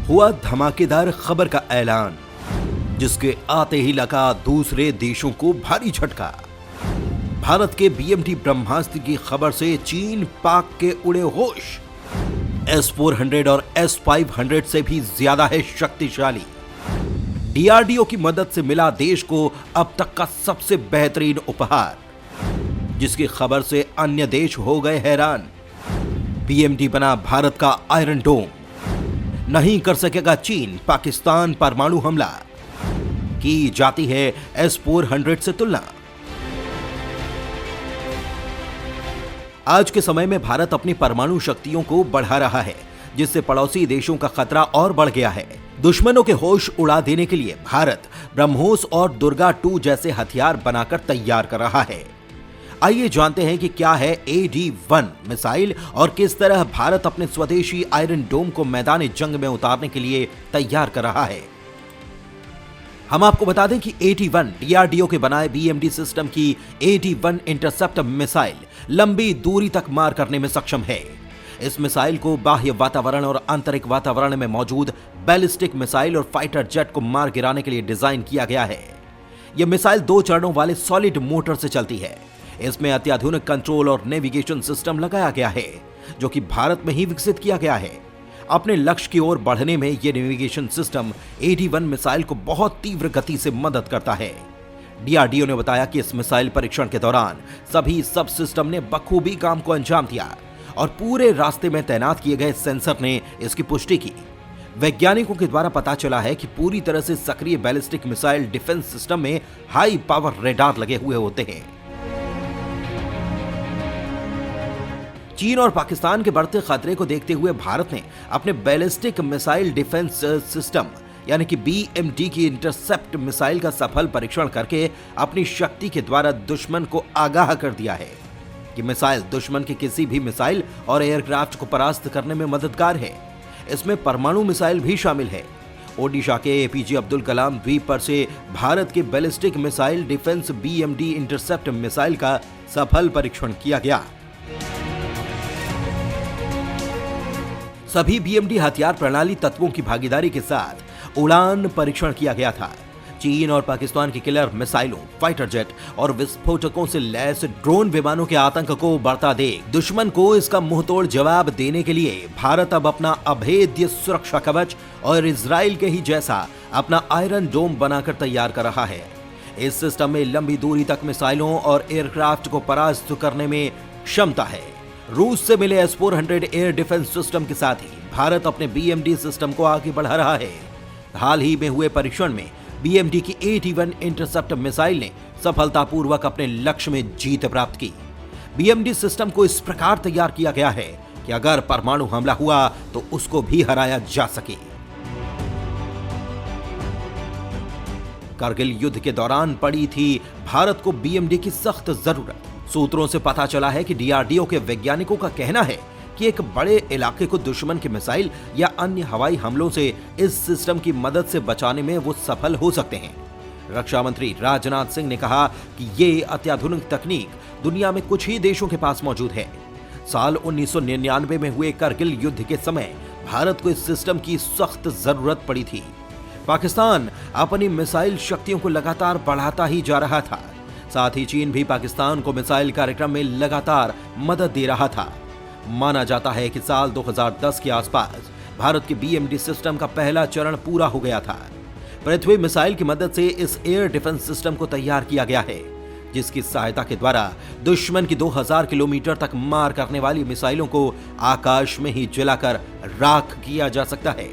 हुआ धमाकेदार खबर का ऐलान, जिसके आते ही लगा दूसरे देशों को भारी झटका। भारत के BMD ब्रह्मास्त्र की खबर से चीन पाक के उड़े होश। S-400 और S-500 से भी ज्यादा है शक्तिशाली। DRDO की मदद से मिला देश को अब तक का सबसे बेहतरीन उपहार, जिसकी खबर से अन्य देश हो गए हैरान। BMD बना भारत का आयरन डोम। नहीं कर सकेगा चीन पाकिस्तान परमाणु हमला। की जाती है S-400 से तुलना। आज के समय में भारत अपनी परमाणु शक्तियों को बढ़ा रहा है, जिससे पड़ोसी देशों का खतरा और बढ़ गया है। दुश्मनों के होश उड़ा देने के लिए भारत ब्रह्मोस और दुर्गा 2 जैसे हथियार बनाकर तैयार कर रहा है। आइए जानते हैं कि क्या है AD-1 मिसाइल और किस तरह भारत अपने स्वदेशी आयरन डोम को मैदान जंग में उतारने के लिए तैयार कर रहा है। हम आपको बता दें कि AD-1 DRDO के बनाए BMD सिस्टम की AD-1 इंटरसेप्ट मिसाइल लंबी दूरी तक मार करने में सक्षम है। इस मिसाइल को बाह्य वातावरण और आंतरिक वातावरण में मौजूद बैलिस्टिक मिसाइल और फाइटर जेट को मार गिराने के लिए डिजाइन किया गया है। यह मिसाइल 2 चरणों वाले सॉलिड मोटर से चलती है। इसमें अत्याधुनिक कंट्रोल और नेविगेशन सिस्टम लगाया गया है, जो कि भारत में ही विकसित किया गया है। अपने लक्ष्य की ओर बढ़ने में यह नेविगेशन सिस्टम AD-1 मिसाइल को बहुत तीव्र गति से मदद करता है। DRDO ने बताया कि इस मिसाइल परीक्षण के दौरान सभी सब सिस्टम ने बखूबी काम को अंजाम दिया और पूरे रास्ते में तैनात किए गए सेंसर ने इसकी पुष्टि की। वैज्ञानिकों के द्वारा पता चला है कि पूरी तरह से सक्रिय बैलिस्टिक मिसाइल डिफेंस सिस्टम में हाई पावर रेडार लगे हुए होते हैं। चीन और पाकिस्तान के बढ़ते खतरे को देखते हुए भारत ने अपने बैलिस्टिक मिसाइल डिफेंस सिस्टम यानी कि BMD की इंटरसेप्ट मिसाइल का सफल परीक्षण करके अपनी शक्ति के द्वारा दुश्मन को आगाह कर दिया है कि मिसाइल दुश्मन की किसी भी मिसाइल और एयरक्राफ्ट को परास्त करने में मददगार है। इसमें परमाणु मिसाइल भी शामिल है। ओडिशा के APJ अब्दुल कलाम द्वीप पर से भारत के ballistic missile defence BMD intercept missile का सफल परीक्षण किया गया। सभी BMD हथियार प्रणाली तत्वों की भागीदारी के साथ उड़ान परीक्षण किया गया था। चीन और पाकिस्तान की किलर मिसाइलों, फाइटर जेट और विस्फोटकों से लैस ड्रोन विमानों के आतंक को बढ़ता देख दुश्मन को इसका मुंहतोड़ जवाब देने के लिए भारत अब अपना अभेद्य सुरक्षा कवच और इजराइल के ही जैसा अपना आयरन डोम बनाकर तैयार कर रहा है। इस सिस्टम में लंबी दूरी तक मिसाइलों और एयरक्राफ्ट को परास्त करने में क्षमता है। रूस से मिले S-400 एयर डिफेंस सिस्टम के साथ ही भारत अपने BMD सिस्टम को आगे बढ़ा रहा है। हाल ही में हुए परीक्षण में BMD की AD-1 इंटरसेप्ट मिसाइल ने सफलतापूर्वक अपने लक्ष्य में जीत प्राप्त की। BMD सिस्टम को इस प्रकार तैयार किया गया है कि अगर परमाणु हमला हुआ तो उसको भी हराया जा सके। कारगिल युद्ध के दौरान पड़ी थी भारत को BMD की सख्त जरूरत। सूत्रों से पता चला है कि DRDO के वैज्ञानिकों का कहना है कि एक बड़े इलाके को दुश्मन के मिसाइल या अन्य हवाई हमलों से इस सिस्टम की मदद से बचाने में वो सफल हो सकते हैं। रक्षा मंत्री राजनाथ सिंह ने कहा कि ये अत्याधुनिक तकनीक दुनिया में कुछ ही देशों के पास मौजूद है। साल 1999 में हुए कारगिल युद्ध के समय भारत को इस सिस्टम की सख्त जरूरत पड़ी थी। पाकिस्तान अपनी मिसाइल शक्तियों को लगातार बढ़ाता ही जा रहा था। साथ ही चीन भी पाकिस्तान को मिसाइल कार्यक्रम में लगातार मदद दे रहा था। माना जाता है कि साल 2010 के आसपास भारत के BMD सिस्टम का पहला चरण पूरा हो गया था। पृथ्वी मिसाइल की मदद से इस एयर डिफेंस सिस्टम को तैयार किया गया है, जिसकी सहायता के द्वारा दुश्मन की 2000 किलोमीटर तक मार करने वाली मिसाइलों को आकाश में ही जलाकर राख किया जा सकता है।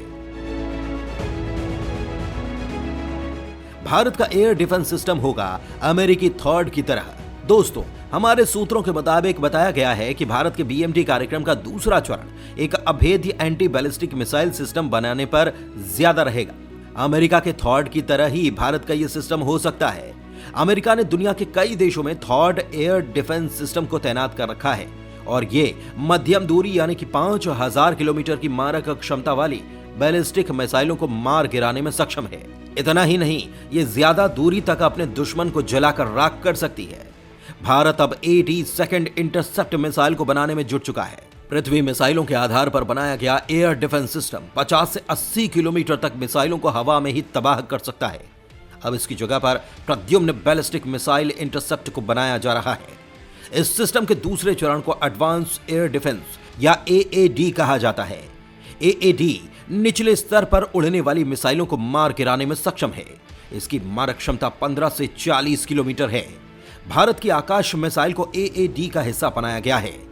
भारत का एयर डिफेंस सिस्टम होगा अमेरिकी थॉर्ड की तरह। दोस्तों, हमारे सूत्रों के मुताबिक बताया गया है कि भारत के BMD कार्यक्रम का दूसरा चरण एक अभेद्य एंटी बैलिस्टिक मिसाइल सिस्टम बनाने पर ज्यादा रहेगा। अमेरिका के थॉर्ड की तरह ही भारत का यह सिस्टम हो सकता है। अमेरिका ने दुनिया के कई देशों में थॉर्ड एयर डिफेंस सिस्टम को तैनात कर रखा है और ये मध्यम दूरी यानी कि 5000 किलोमीटर की मारक क्षमता वाली बैलिस्टिक मिसाइलों को मार गिराने में सक्षम है। इतना ही नहीं, ये ज्यादा दूरी तक अपने दुश्मन को जलाकर राख कर सकती है। भारत अब AD-2 इंटरसेप्ट मिसाइल को बनाने में जुट चुका है। पृथ्वी मिसाइलों के आधार पर बनाया गया एयर डिफेंस सिस्टम 50 से 80 किलोमीटर तक मिसाइलों को हवा में ही तबाह कर सकता है। अब इसकी जगह पर प्रद्युम्न बैलिस्टिक मिसाइल इंटरसेप्ट को बनाया जा रहा है। इस सिस्टम के दूसरे चरण को एडवांस एयर डिफेंस या AAD कहा जाता है। AAD निचले स्तर पर उड़ने वाली मिसाइलों को मार गिराने में सक्षम है। इसकी मारक क्षमता 15 से 40 किलोमीटर है। भारत की आकाश मिसाइल को AAD का हिस्सा बनाया गया है।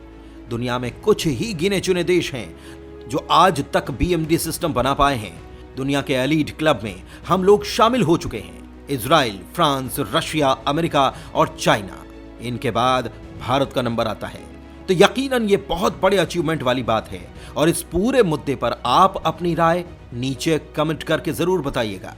दुनिया में कुछ ही गिने चुने देश हैं जो आज तक BMD सिस्टम बना पाए हैं। दुनिया के एलीट क्लब में हम लोग शामिल हो चुके हैं। इजराइल, फ्रांस, रशिया, अमेरिका और चाइना। इनके बाद भारत का नंबर आता है। तो यकीनन ये बहुत बड़े अचीवमेंट वाली बात है और इस पूरे मुद्दे पर आप अपनी राय नीचे कमेंट करके जरूर बताइएगा।